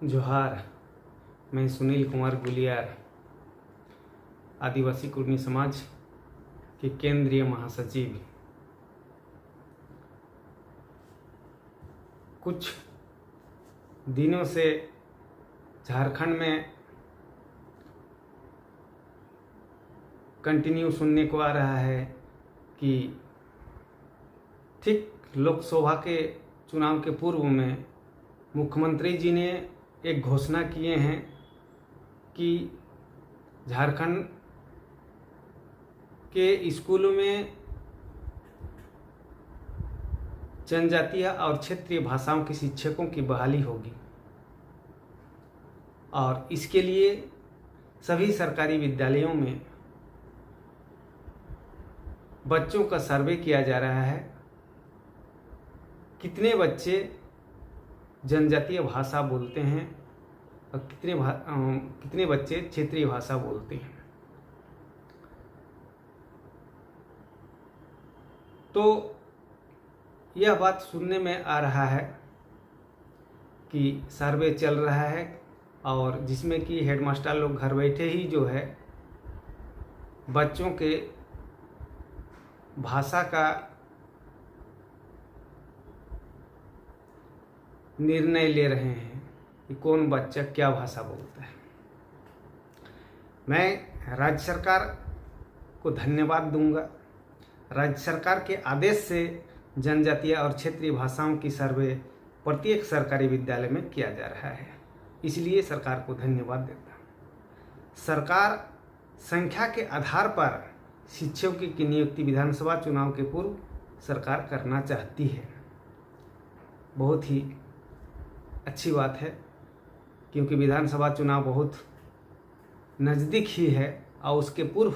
जोहार। मैं सुनील कुमार गुलियार, आदिवासी कुर्मी समाज के केंद्रीय महासचिव। कुछ दिनों से झारखंड में कंटिन्यू सुनने को आ रहा है कि ठीक लोकसभा के चुनाव के पूर्व में मुख्यमंत्री जी ने एक घोषणा किए हैं कि झारखंड के स्कूलों में जनजातीय और क्षेत्रीय भाषाओं के शिक्षकों की बहाली होगी और इसके लिए सभी सरकारी विद्यालयों में बच्चों का सर्वे किया जा रहा है। कितने बच्चे जनजातीय भाषा बोलते हैं और कितने बच्चे क्षेत्रीय भाषा बोलते हैं। तो यह बात सुनने में आ रहा है कि सर्वे चल रहा है और जिसमें कि हेडमास्टर लोग घर बैठे ही जो है बच्चों के भाषा का निर्णय ले रहे हैं कि कौन बच्चा क्या भाषा बोलता है। मैं राज्य सरकार को धन्यवाद दूंगा। राज्य सरकार के आदेश से जनजातीय और क्षेत्रीय भाषाओं की सर्वे प्रत्येक सरकारी विद्यालय में किया जा रहा है, इसलिए सरकार को धन्यवाद देता हूँ। सरकार संख्या के आधार पर शिक्षकों की नियुक्ति विधानसभा चुनाव के पूर्व सरकार करना चाहती है। बहुत ही अच्छी बात है, क्योंकि विधानसभा चुनाव बहुत नज़दीक ही है और उसके पूर्व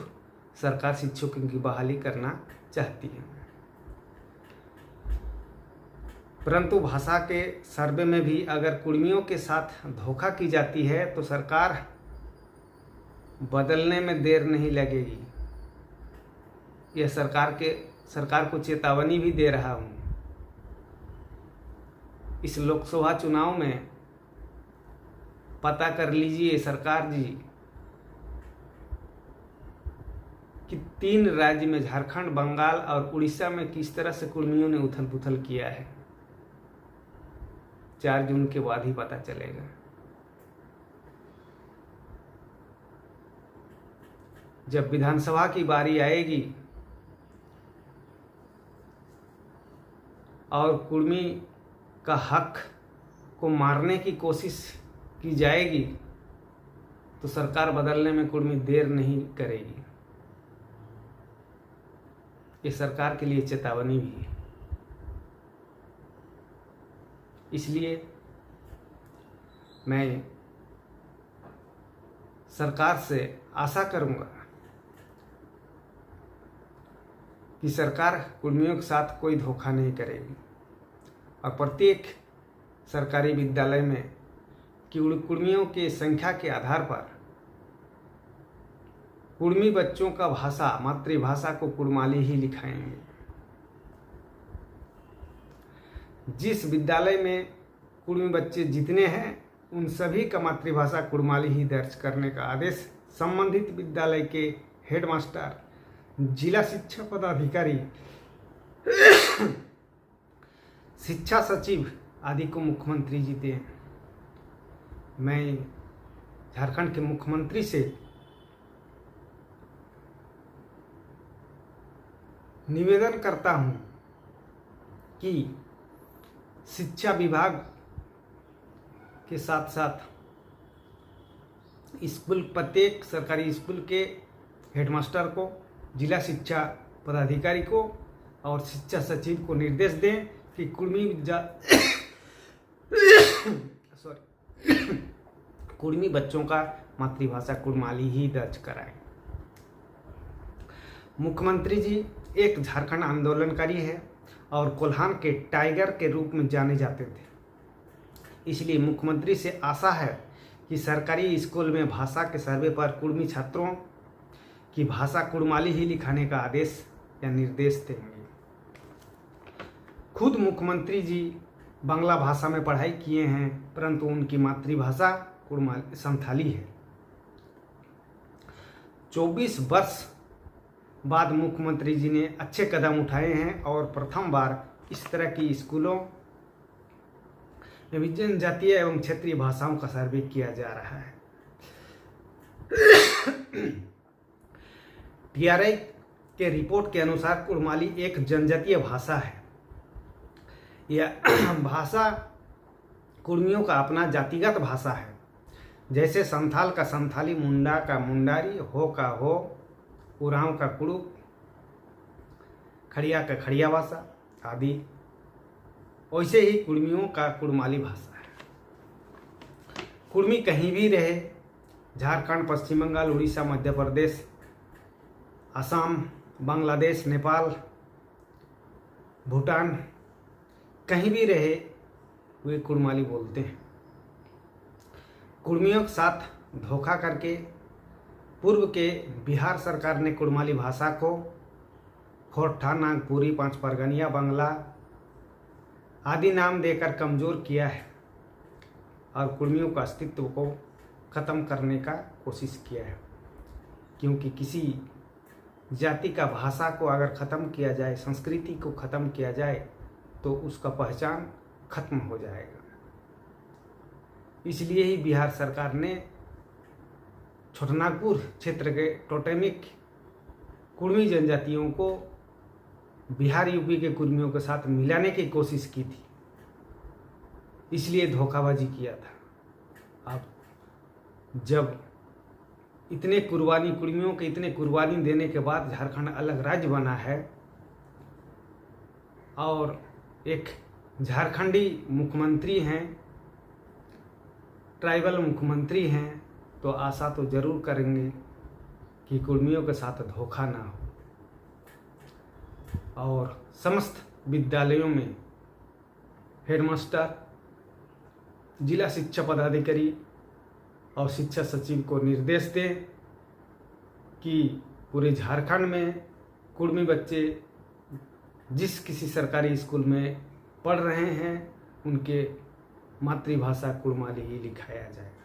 सरकार शिक्षकों की बहाली करना चाहती है। परंतु भाषा के सर्वे में भी अगर कुर्मियों के साथ धोखा की जाती है तो सरकार बदलने में देर नहीं लगेगी। यह सरकार को चेतावनी भी दे रहा हूँ। इस लोकसभा चुनाव में पता कर लीजिए सरकार जी कि 3 राज्य में झारखंड, बंगाल और उड़ीसा में किस तरह से कुर्मियों ने उथल पुथल किया है। 4 जून के बाद ही पता चलेगा। जब विधानसभा की बारी आएगी और कुर्मी का हक को मारने की कोशिश की जाएगी तो सरकार बदलने में कुर्मी देर नहीं करेगी। ये सरकार के लिए चेतावनी भी है। इसलिए मैं सरकार से आशा करूंगा कि सरकार कुर्मियों के साथ कोई धोखा नहीं करेगी और प्रत्येक सरकारी विद्यालय में कुर्मियों के संख्या के आधार पर कुर्मी बच्चों का भाषा, मातृभाषा को कुर्माली ही लिखाएंगे। जिस विद्यालय में कुर्मी बच्चे जितने हैं उन सभी का मातृभाषा कुर्माली ही दर्ज करने का आदेश संबंधित विद्यालय के हेडमास्टर, जिला शिक्षा पदाधिकारी, शिक्षा सचिव आदि को मुख्यमंत्री जी दें। मैं झारखंड के मुख्यमंत्री से निवेदन करता हूं कि शिक्षा विभाग के साथ साथ स्कूल, प्रत्येक सरकारी स्कूल के हेडमास्टर को, जिला शिक्षा पदाधिकारी को और शिक्षा सचिव को निर्देश दें कि कुर्मी बच्चों का मातृभाषा कुर्माली ही दर्ज कराएं। मुख्यमंत्री जी एक झारखंड आंदोलनकारी है और कोल्हान के टाइगर के रूप में जाने जाते थे। इसलिए मुख्यमंत्री से आशा है कि सरकारी स्कूल में भाषा के सर्वे पर कुर्मी छात्रों की भाषा कुर्माली ही लिखाने का आदेश या निर्देश देंगे। खुद मुख्यमंत्री जी बांग्ला भाषा में पढ़ाई किए हैं, परंतु उनकी मातृभाषा संथाली है। 24 वर्ष बाद मुख्यमंत्री जी ने अच्छे कदम उठाए हैं और प्रथम बार इस तरह की स्कूलों में जनजातीय एवं क्षेत्रीय भाषाओं का सर्वे किया जा रहा है। टीआरआई के रिपोर्ट के अनुसार कुड़माली एक जनजातीय भाषा है। यह भाषा कुड़मियों का अपना जातिगत भाषा है। जैसे संथाल का संथाली, मुंडा का मुंडारी, हो का हो, उरांव का कुड़ू, खड़िया का खड़िया भाषा आदि, वैसे ही कुड़मियों का कुड़माली भाषा है। कुड़मी कहीं भी रहे, झारखंड, पश्चिम बंगाल, उड़ीसा, मध्य प्रदेश, असम, बांग्लादेश, नेपाल, भूटान, कहीं भी रहे वे कुड़माली बोलते हैं। कुड़मियों के साथ धोखा करके पूर्व के बिहार सरकार ने कुड़माली भाषा को खोरठा, नागपुरी, पांच परगनिया, बांग्ला आदि नाम देकर कमज़ोर किया है और कुड़मियों का अस्तित्व को ख़त्म करने का कोशिश किया है। क्योंकि किसी जाति का भाषा को अगर ख़त्म किया जाए, संस्कृति को ख़त्म किया जाए, तो उसका पहचान खत्म हो जाएगा। इसलिए ही बिहार सरकार ने छोटानागपुर क्षेत्र के टोटेमिक कुड़मी जनजातियों को बिहार यूपी के कुड़मियों के साथ मिलाने की कोशिश की थी, इसलिए धोखाबाजी किया था। अब जब इतने कुड़मियों के इतने कुर्बानी देने के बाद झारखंड अलग राज्य बना है और एक झारखंडी मुख्यमंत्री हैं, ट्राइबल मुख्यमंत्री हैं, तो आशा तो जरूर करेंगे कि कुड़मियों के साथ धोखा ना हो। और समस्त विद्यालयों में हेडमास्टर, जिला शिक्षा पदाधिकारी और शिक्षा सचिव को निर्देश दें कि पूरे झारखंड में कुड़मी बच्चे जिस किसी सरकारी स्कूल में पढ़ रहे हैं उनके मातृभाषा कुड़माली ही लिखाया जाएगा।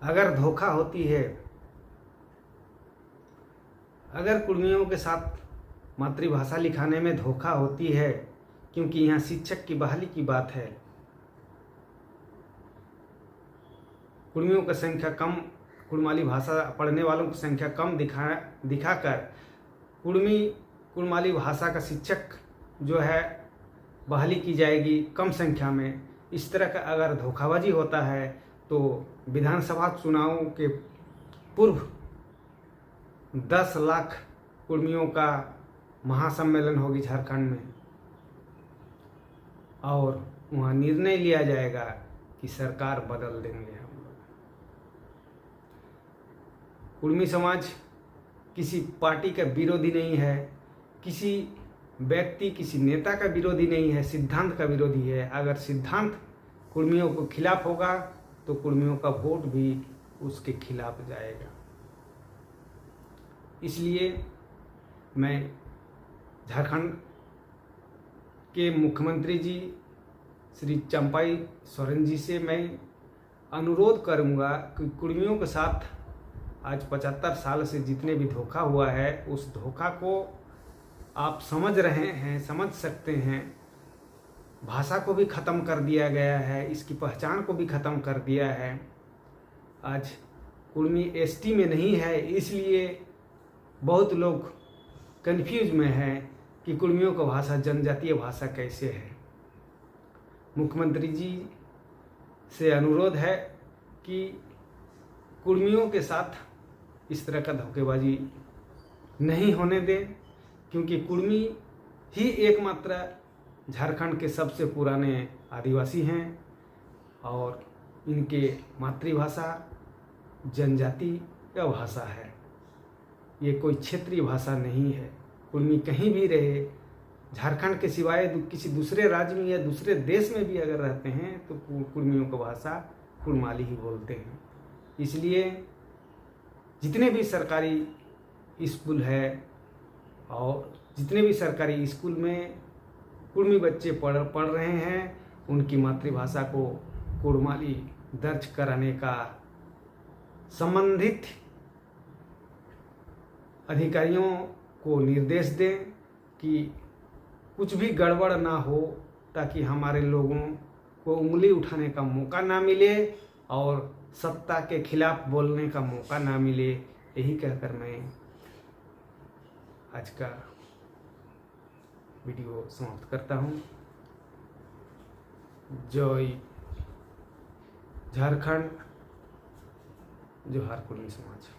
अगर धोखा होती है, अगर कुड़मियों के साथ मातृभाषा लिखाने में धोखा होती है, क्योंकि यहाँ शिक्षक की बहाली की बात है, कुड़मियों की संख्या कम, कुड़माली भाषा पढ़ने वालों की संख्या कम दिखाकर कुड़माली भाषा का शिक्षक जो है बहाली की जाएगी कम संख्या में। इस तरह का अगर धोखाबाजी होता है तो विधानसभा चुनावों के पूर्व 10 लाख कुड़मियों का महासम्मेलन होगी झारखंड में और वहाँ निर्णय लिया जाएगा कि सरकार बदल देंगे हम लोग। कुड़मी समाज किसी पार्टी का विरोधी नहीं है, किसी व्यक्ति, किसी नेता का विरोधी नहीं है, सिद्धांत का विरोधी है। अगर सिद्धांत कुड़मियों को खिलाफ होगा तो कुड़मियों का वोट भी उसके खिलाफ जाएगा। इसलिए मैं झारखंड के मुख्यमंत्री जी श्री चंपाई सोरेन जी से मैं अनुरोध करूंगा कि कुड़मियों के साथ आज 75 साल से जितने भी धोखा हुआ है, उस धोखा को आप समझ रहे हैं, समझ सकते हैं। भाषा को भी ख़त्म कर दिया गया है, इसकी पहचान को भी ख़त्म कर दिया है। आज कुड़मी एसटी में नहीं है, इसलिए बहुत लोग कन्फ्यूज में हैं कि कुड़मियों का भाषा जनजातीय भाषा कैसे है। मुख्यमंत्री जी से अनुरोध है कि कुड़मियों के साथ इस तरह का धोखेबाजी नहीं होने दें, क्योंकि कुड़मी ही एकमात्र झारखंड के सबसे पुराने आदिवासी हैं और इनके मातृभाषा जनजाति का भाषा है, ये कोई क्षेत्रीय भाषा नहीं है। कुड़मी कहीं भी रहे, झारखंड के सिवाय किसी दूसरे राज्य में या दूसरे देश में भी अगर रहते हैं तो कुड़मियों का भाषा कुड़माली ही बोलते हैं। इसलिए जितने भी सरकारी स्कूल है और जितने भी सरकारी स्कूल में कुड़मी बच्चे पढ़ रहे हैं, उनकी मातृभाषा को कुड़माली दर्ज कराने का संबंधित अधिकारियों को निर्देश दें कि कुछ भी गड़बड़ ना हो, ताकि हमारे लोगों को उंगली उठाने का मौका ना मिले और सत्ता के खिलाफ बोलने का मौका ना मिले। यही कहकर मैं आज का वीडियो समाप्त करता हूँ। जय झारखंड, जोहार कुड़मी समाज।